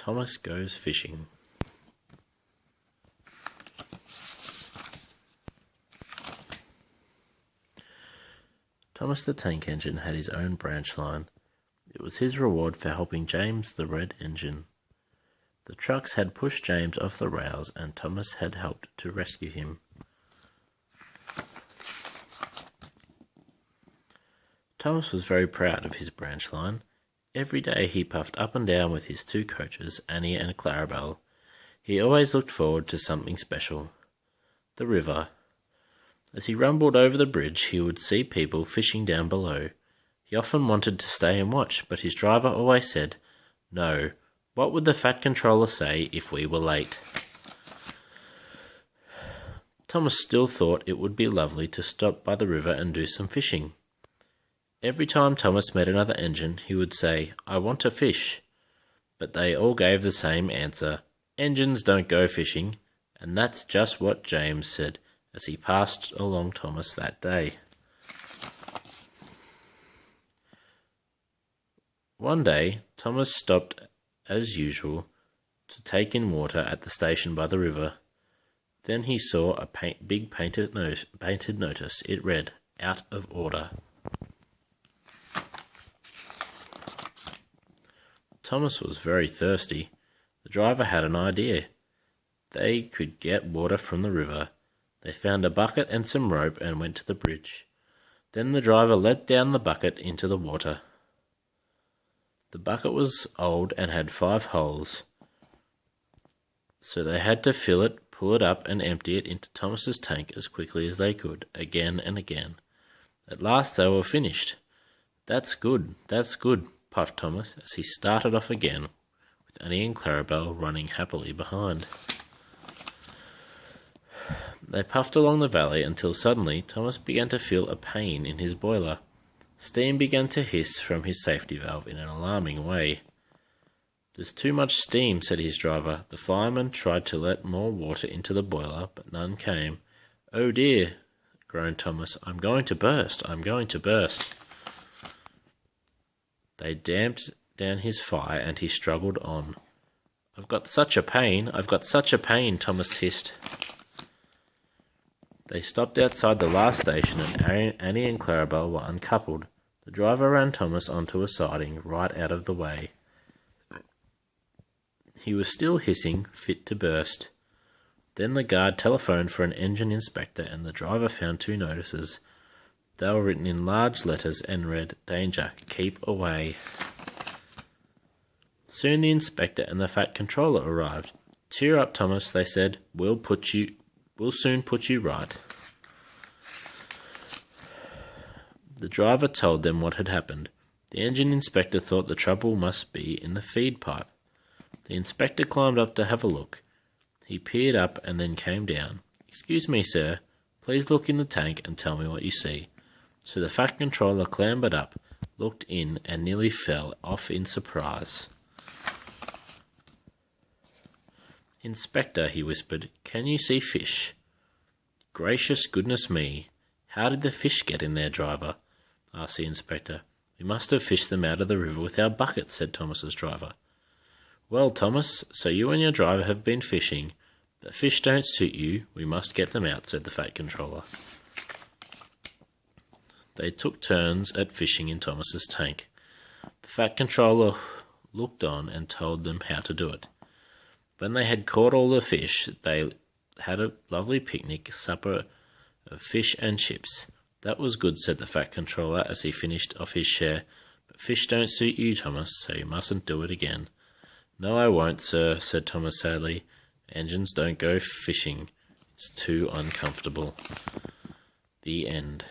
Thomas Goes Fishing. Thomas the Tank Engine had his own branch line. It was his reward for helping James the Red Engine. The trucks had pushed James off the rails, and Thomas had helped to rescue him. Thomas was very proud of his branch line. Every day he puffed up and down with his two coaches, Annie and Clarabelle. He always looked forward to something special. The river. As he rumbled over the bridge, he would see people fishing down below. He often wanted to stay and watch, but his driver always said, "No, what would the fat controller say if we were late?" Thomas still thought it would be lovely to stop by the river and do some fishing. Every time Thomas met another engine, he would say, "I want to fish." But they all gave the same answer, "Engines don't go fishing," and that's just what James said as he passed along Thomas that day. One day, Thomas stopped as usual to take in water at the station by the river. Then he saw a big painted notice. It read, "Out of order." Thomas was very thirsty. The driver had an idea. They could get water from the river. They found a bucket and some rope and went to the bridge. Then the driver let down the bucket into the water. The bucket was old and had 5 holes, so they had to fill it, pull it up and empty it into Thomas's tank as quickly as they could, again and again. At last they were finished. That's good, puffed Thomas as he started off again, with Annie and Clarabelle running happily behind. They puffed along the valley until suddenly Thomas began to feel a pain in his boiler. Steam began to hiss from his safety valve in an alarming way. "There's too much steam," said his driver. The fireman tried to let more water into the boiler, but none came. "Oh dear," groaned Thomas. I'm going to burst. They damped down his fire and he struggled on. I've got such a pain, Thomas hissed. They stopped outside the last station and Annie and Clarabelle were uncoupled. The driver ran Thomas onto a siding right out of the way. He was still hissing, fit to burst. Then the guard telephoned for an engine inspector and the driver found 2 notices. They were written in large letters and read, "Danger, keep away." Soon the inspector and the fat controller arrived. "Cheer up, Thomas," they said. We'll soon put you right." The driver told them what had happened. The engine inspector thought the trouble must be in the feed pipe. The inspector climbed up to have a look. He peered up and then came down. "Excuse me, sir. Please look in the tank and tell me what you see." So the fat controller clambered up, looked in, and nearly fell off in surprise. "Inspector," he whispered, "can you see fish?" "Gracious goodness me! How did the fish get in there, driver?" asked the inspector. "We must have fished them out of the river with our bucket," said Thomas's driver. "Well, Thomas, so you and your driver have been fishing, but fish don't suit you. We must get them out," said the fat controller. They took turns at fishing in Thomas's tank. The fat controller looked on and told them how to do it. When they had caught all the fish, they had a lovely picnic supper of fish and chips. "That was good," said the fat controller as he finished off his share. "But fish don't suit you, Thomas, so you mustn't do it again." "No, I won't, sir," said Thomas sadly. "Engines don't go fishing. It's too uncomfortable." The end.